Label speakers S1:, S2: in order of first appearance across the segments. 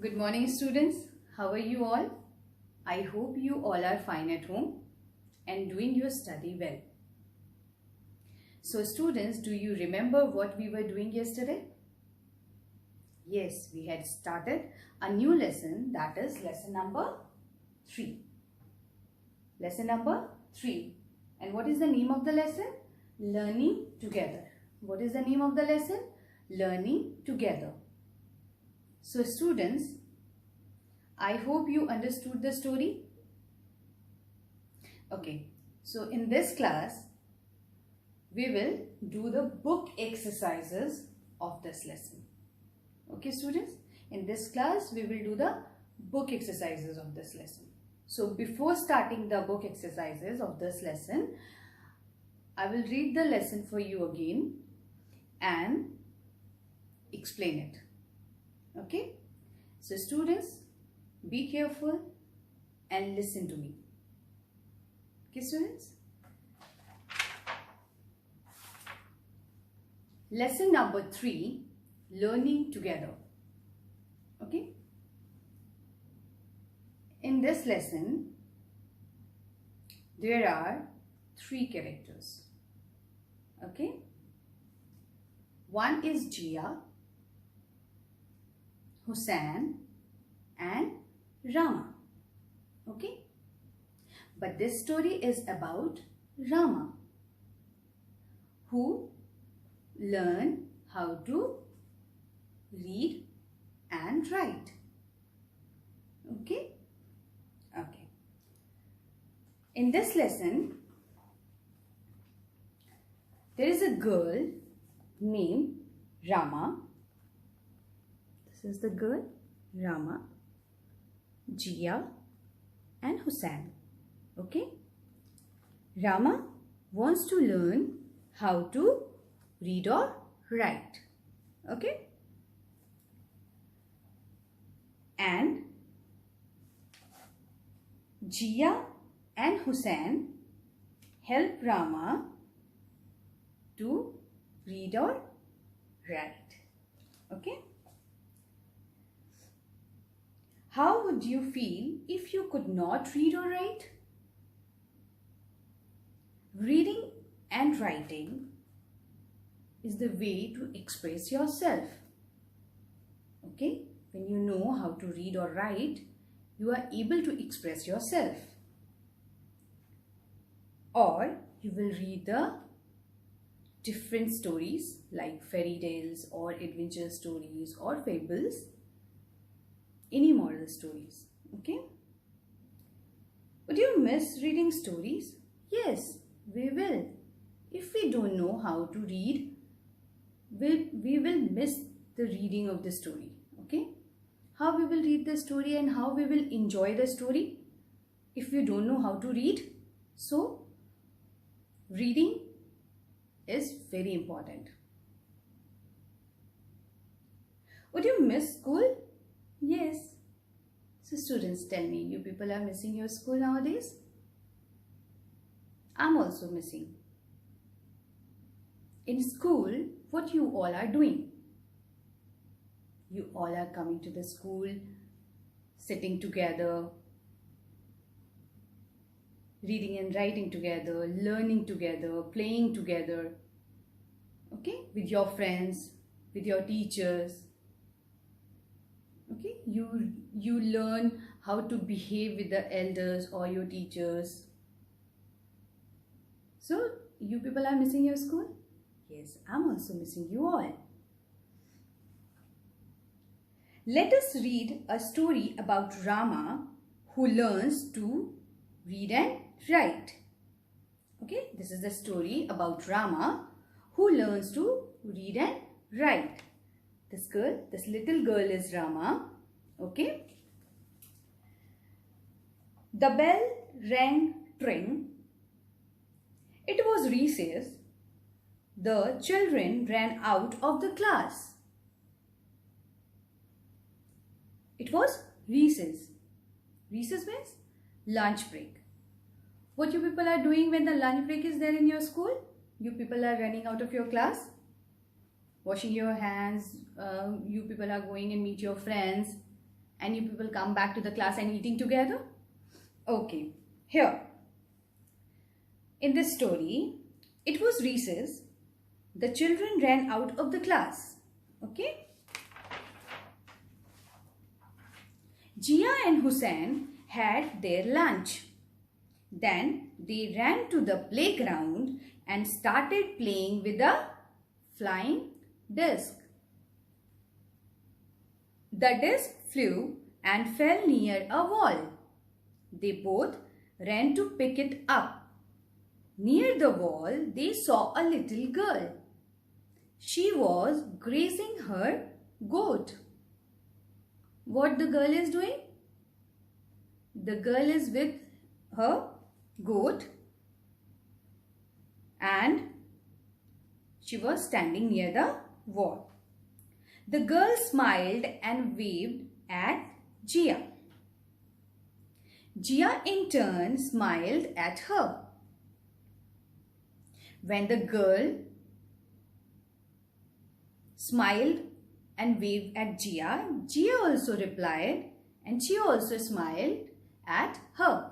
S1: Good morning, students. How are you all? I hope you all are fine at home and doing your study well. So students, do you remember what we were doing yesterday? Yes, we had started a new lesson, that is lesson number 3. Lesson number 3. And what is the name of the lesson? Learning together. What is the name of the lesson? Learning together. So students, I hope you understood the story. Okay, so in this class, we will do the book exercises of this lesson. Okay students, in this class, we will do the book exercises of this lesson. So before starting the book exercises of this lesson, I will read the lesson for you again and explain it. Okay, so students, be careful and listen to me. Okay students? Lesson number 3, learning together. Okay? In this lesson, there are 3 characters. Okay? One is Jia, Hussain and Rama. Okay? But this story is about Rama, who learned how to read and write. Okay? Okay. In this lesson, there is a girl named Rama. This is the girl, Rama, Jia and Hussain. Okay? Rama wants to learn how to read or write. Okay? And Jia and Hussain help Rama to read or write. Okay? How would you feel if you could not read or write? Reading and writing is the way to express yourself. Okay? When you know how to read or write, you are able to express yourself. Or you will read the different stories like fairy tales or adventure stories or fables, any moral stories. Okay? Would you miss reading stories? Yes, we will. If we don't know how to read, we will miss the reading of the story. Okay? How we will read the story and how we will enjoy the story if we don't know how to read? So, reading is very important. Would you miss school? Yes. So students, tell me, you people are missing your school nowadays? I'm also missing. In school, what you all are doing? You all are coming to the school, sitting together, reading and writing together, learning together, playing together, okay, with your friends, with your teachers. Okay, you learn how to behave with the elders or your teachers. So, you people are missing your school? Yes, I'm also missing you all. Let us read a story about Rama who learns to read and write. Okay, this is the story about Rama who learns to read and write. This little girl is Rama. Okay. The bell rang tring. It was recess. The children ran out of the class. It was recess. Recess means lunch break. What you people are doing when the lunch break is there in your school? You people are running out of your class, washing your hands, you people are going and meet your friends and you people come back to the class and eating together? Okay, here. In this story, it was recess. The children ran out of the class. Okay? Jia and Hussain had their lunch. Then they ran to the playground and started playing with a flying disc. The disc flew and fell near a wall. They both ran to pick it up. Near the wall, they saw a little girl. She was grazing her goat. What the girl is doing? The girl is with her goat and she was standing near the wall. The girl smiled and waved at Jia. Jia in turn smiled at her. When the girl smiled and waved at Jia, Jia also replied and she also smiled at her.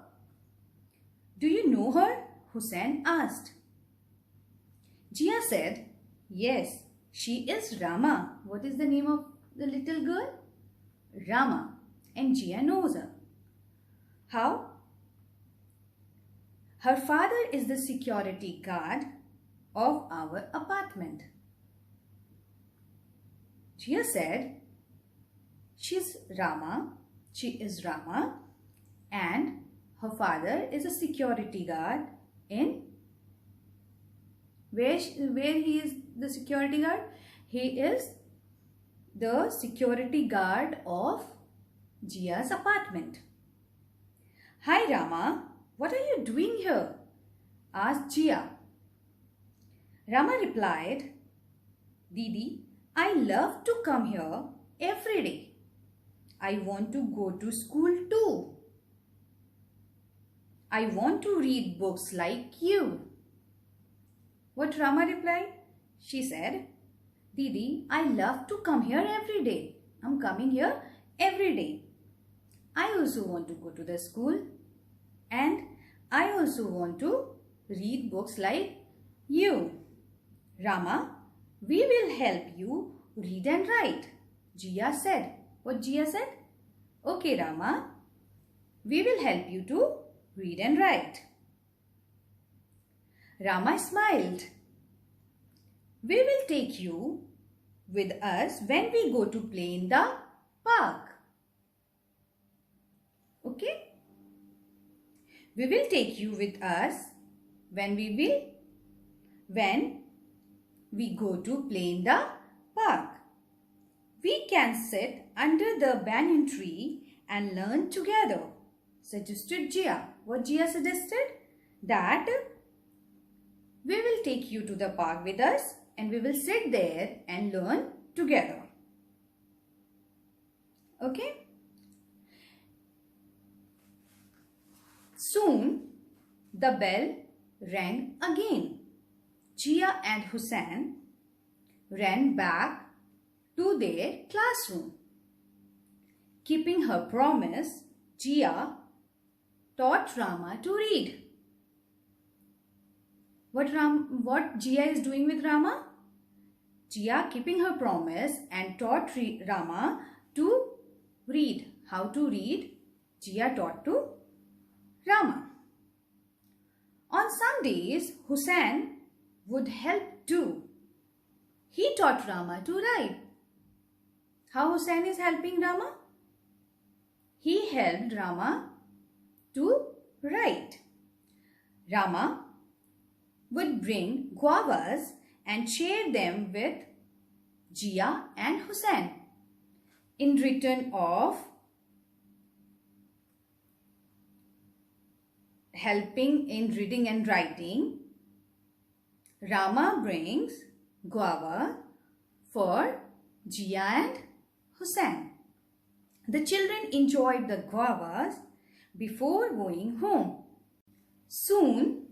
S1: Do you know her? Hussain asked. Jia said, yes, she is Rama. What is the name of the little girl? Rama. And Jia knows her. How? Her father is the security guard of our apartment. Jia said, she is Rama and her father is a security guard in where he is the security guard? He is the security guard of Jia's apartment. Hi Rama, what are you doing here? Asked Jia. Rama replied, Didi, I love to come here every day. I want to go to school too. I want to read books like you. What Rama replied? She said, Didi, I love to come here every day. I'm coming here every day. I also want to go to the school and I also want to read books like you. Rama, we will help you read and write. Jia said. What Jia said? Okay, Rama, we will help you to read and write. Rama smiled. We will take you with us when we go to play in the park. Okay? We will take you with us when we go to play in the park. We can sit under the banyan tree and learn together, suggested Jia. What Jia suggested? That we will take you to the park with us and we will sit there and learn together. Okay? Soon, the bell rang again. Jia and Hussain ran back to their classroom. Keeping her promise, Jia taught Rama to read. What Jia is doing with Rama? Jia keeping her promise and taught Rama to read. How to read? Jia taught to Rama. On some days, Hussain would help too. He taught Rama to write. How Hussain is helping Rama? He helped Rama to write. Rama would bring guavas and share them with Jia and Hussain. In return of helping in reading and writing, Rama brings guava for Jia and Hussain. The children enjoyed the guavas before going home. Soon,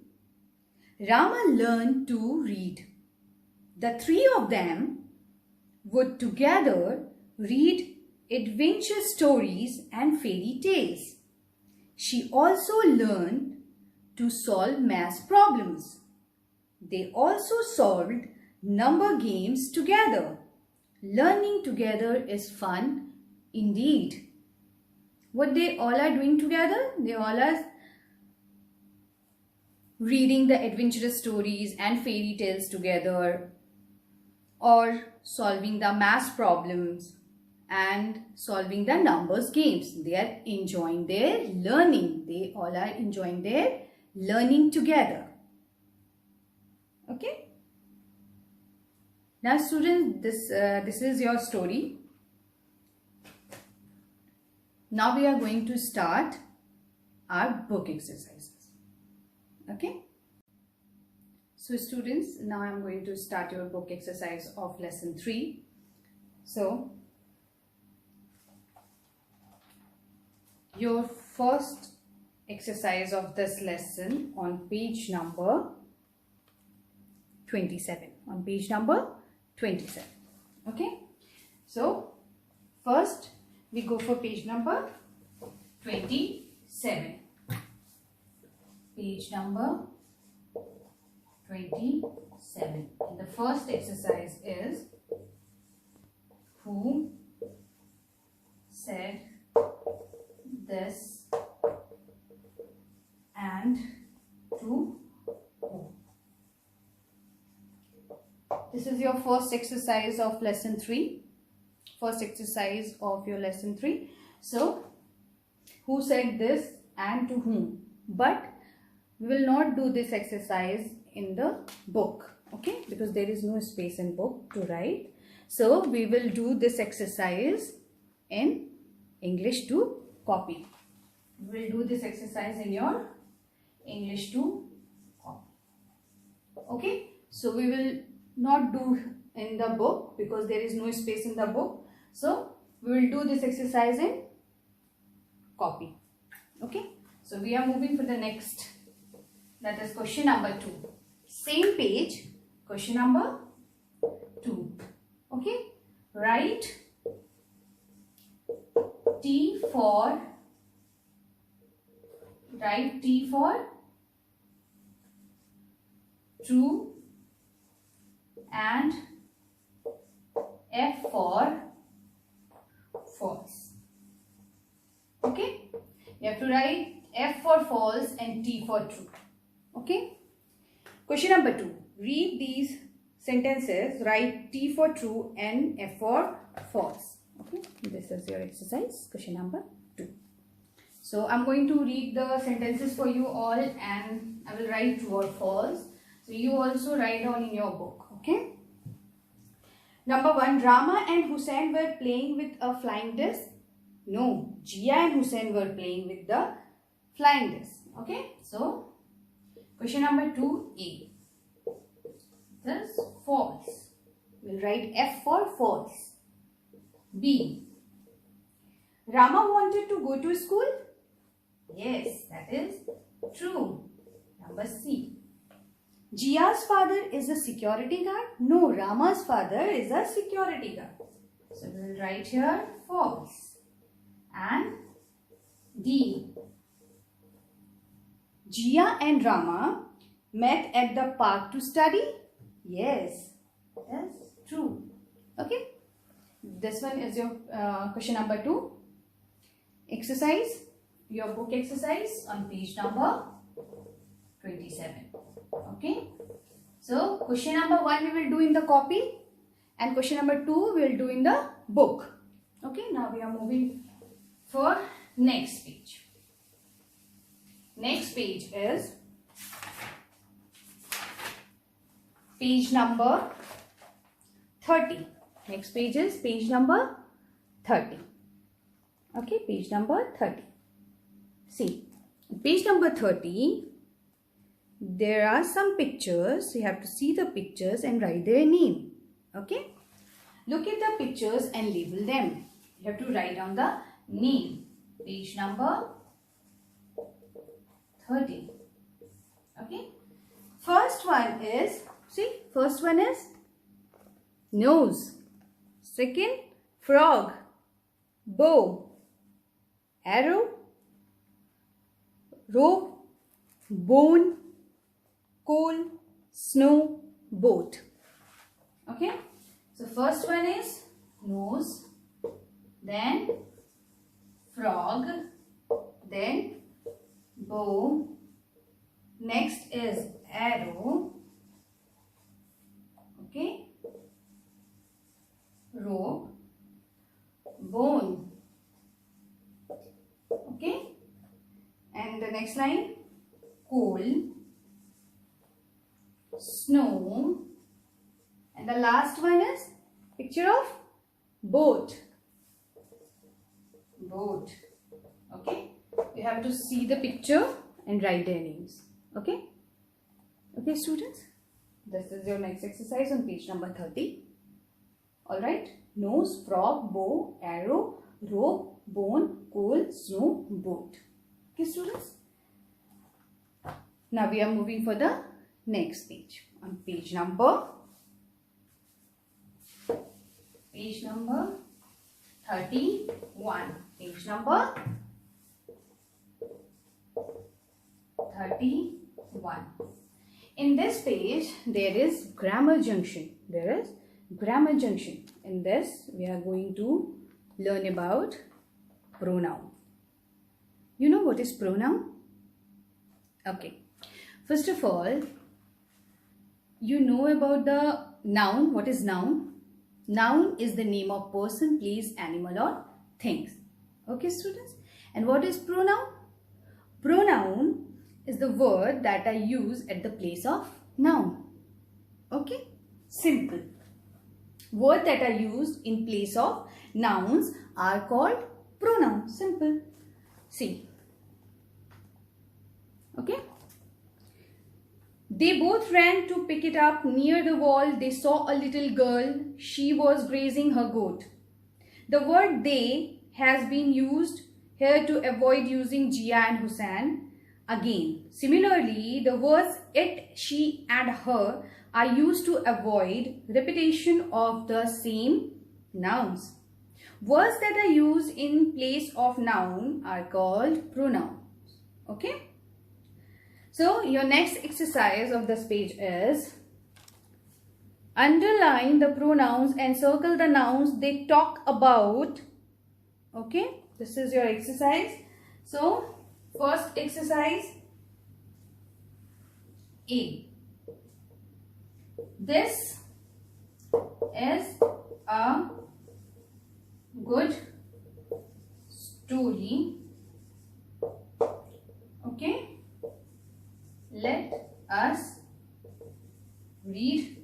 S1: Rama learned to read. The three of them would together read adventure stories and fairy tales. She also learned to solve math problems. They also solved number games together. Learning together is fun indeed. What they all are doing together? They all are reading the adventurous stories and fairy tales together, or solving the math problems and solving the numbers games. They are enjoying their learning. They all are enjoying their learning together. Okay. Now students, this is your story. Now we are going to start our book exercises. Okay. So students, now I am going to start your book exercise of lesson 3. So your first exercise of this lesson on page number 27. On page number 27. Okay. So first we go for page number 27. Page number 27. And the first exercise is, who said this and to whom? This is your first exercise of lesson 3. First exercise of your lesson 3. So, who said this and to whom? But we will not do this exercise in the book, okay, because there is no space in book to write. So we will do this exercise in English to copy. We will do this exercise in your English to copy. Okay, so we will not do in the book because there is no space in the book. So we will do this exercise in copy. Okay, so we are moving for the next. That is question number 2. Same page, question number 2. Okay, write T for true and F for false. Okay, you have to write F for false and T for true. Okay. Question number 2. Read these sentences. Write T for true and F for false. Okay. This is your exercise. Question number 2. So I'm going to read the sentences for you all and I will write true or false. So you also write down in your book. Okay. Number 1. Rama and Hussain were playing with a flying disc. No. Jia and Hussain were playing with the flying disc. Okay. So question number 2A. This false. We'll write F for false. B. Rama wanted to go to school. Yes, that is true. Number C. Jia's father is a security guard. No, Rama's father is a security guard. So we'll write here false. And D. Jia and Rama met at the park to study. Yes, that's true. Okay. This one is your question number 2. Exercise. Your book exercise on page number 27. Okay. So question number 1 we will do in the copy and question number 2 we will do in the book. Okay. Now we are moving for next page. Next page is page number 30. Next page is page number 30. Okay, page number 30. See, page number 30, there are some pictures. You have to see the pictures and write their name. Okay, look at the pictures and label them. You have to write down the name. Page number 30. Okay. First one is, see, first one is nose. Second, frog. bow, arrow, rope, bone, coal, snow, boat. Okay, so first one is nose, then frog, then bow, next is arrow, okay, rope, bone, okay, and the next line coal, snow, and the last one is picture of boat. Boat. Okay. You have to see the picture and write their names. Okay. Okay, students. This is your next exercise on page number 30. Alright. Nose, frog, bow, arrow, rope, bone, coal, snow, boat. Okay, students. Now we are moving for the next page. On page number 31. Page number 31. In this page, there is grammar junction. In this, we are going to learn about pronoun. You know what is pronoun? Okay. First of all, you know about the noun. What is noun? Noun is the name of person, place, animal or things. Okay, students? And what is pronoun? Pronoun is the word that I use at the place of noun. Okay? Simple. Words that are used in place of nouns are called pronoun. Simple. See. Okay? They both ran to pick it up. Near the wall, they saw a little girl. She was grazing her goat. The word they has been used here to avoid using Jia and Hussein again. Similarly, the words it, she and her are used to avoid repetition of the same nouns. Words that are used in place of noun are called pronouns. Okay? So, your next exercise of this page is underline the pronouns and circle the nouns they talk about. Okay, this is your exercise. So, first exercise A. This is a good story. Okay. Let us read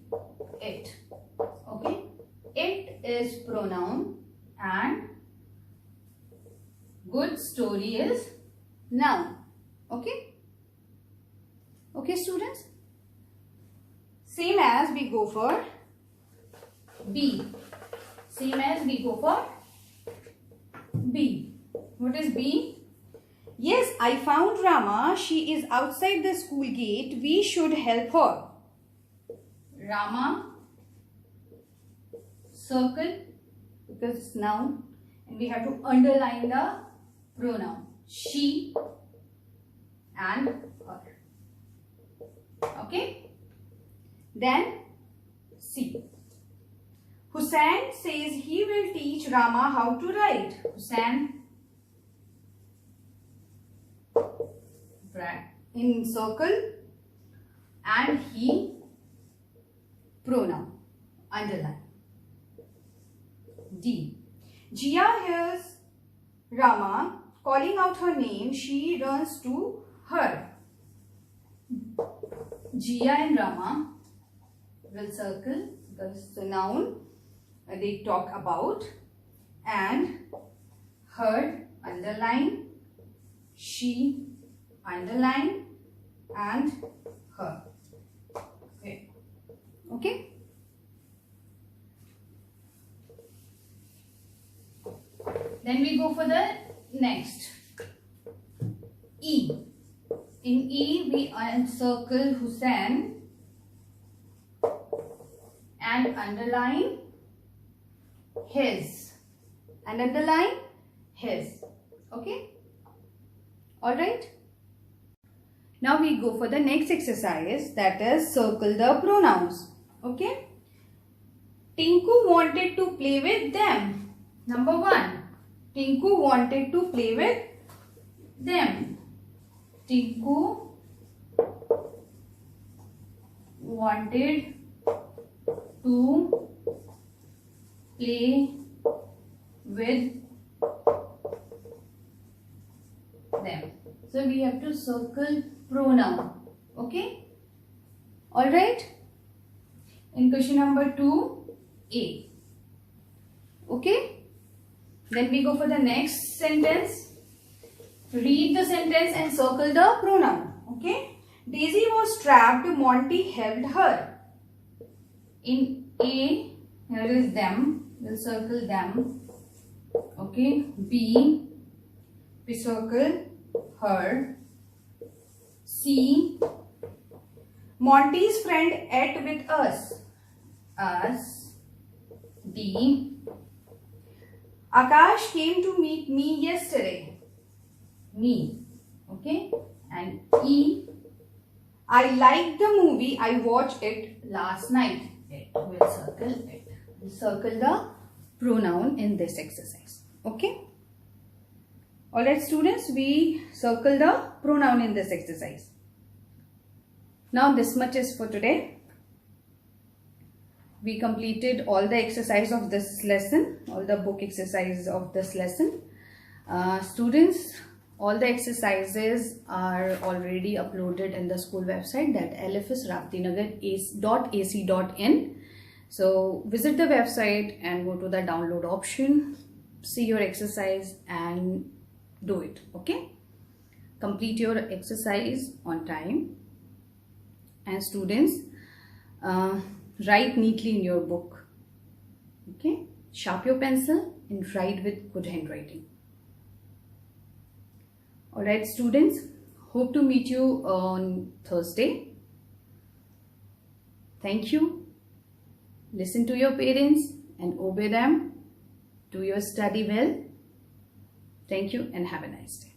S1: it. Okay. It is pronoun and good story is noun. Okay. Okay, students. Same as we go for B. B. What is B? Yes, I found Rama. She is outside the school gate. We should help her. Rama, circle, because it's noun, and we have to underline the pronoun she and her. Okay. Then C. Hussain says he will teach Rama how to write. Hussain in circle and he pronoun underline. D. Jia hears Rama calling out her name. She runs to her. Jia and Rama will circle because the noun they talk about, and her underline, she underline, and her. Okay. Okay. Then we go for the next. E. In E we encircle Hussain and underline his. And underline his. Okay? Alright? Now we go for the next exercise, that is circle the pronouns. Okay? Tinku wanted to play with them. Number 1. Tinku wanted to play with them. Tinku wanted to play with them. So we have to circle pronoun. Okay? Alright? In question number 2A. Okay? Then we go for the next sentence. Read the sentence and circle the pronoun. Okay? Daisy was trapped. Monty helped her. In A, here is them. We'll circle them. Okay? B, we circle her. C, Monty's friend ate with us. Us. D, Akash came to meet me yesterday. Me. Okay? And E, I liked the movie. I watched it last night. It. We'll circle it. We'll circle the pronoun in this exercise. Okay? Alright students, we circle the pronoun in this exercise. Now this much is for today. We completed all the exercise of this lesson, all the book exercises of this lesson. Students, all the exercises are already uploaded in the school website, that lfsraptinagar.ac.in. So visit the website and go to the download option, see your exercise and do it. Okay? Complete your exercise on time. And students, write neatly in your book. Okay? Sharp your pencil and write with good handwriting. Alright students, hope to meet you on Thursday. Thank you. Listen to your parents and obey them. Do your study well. Thank you and have a nice day.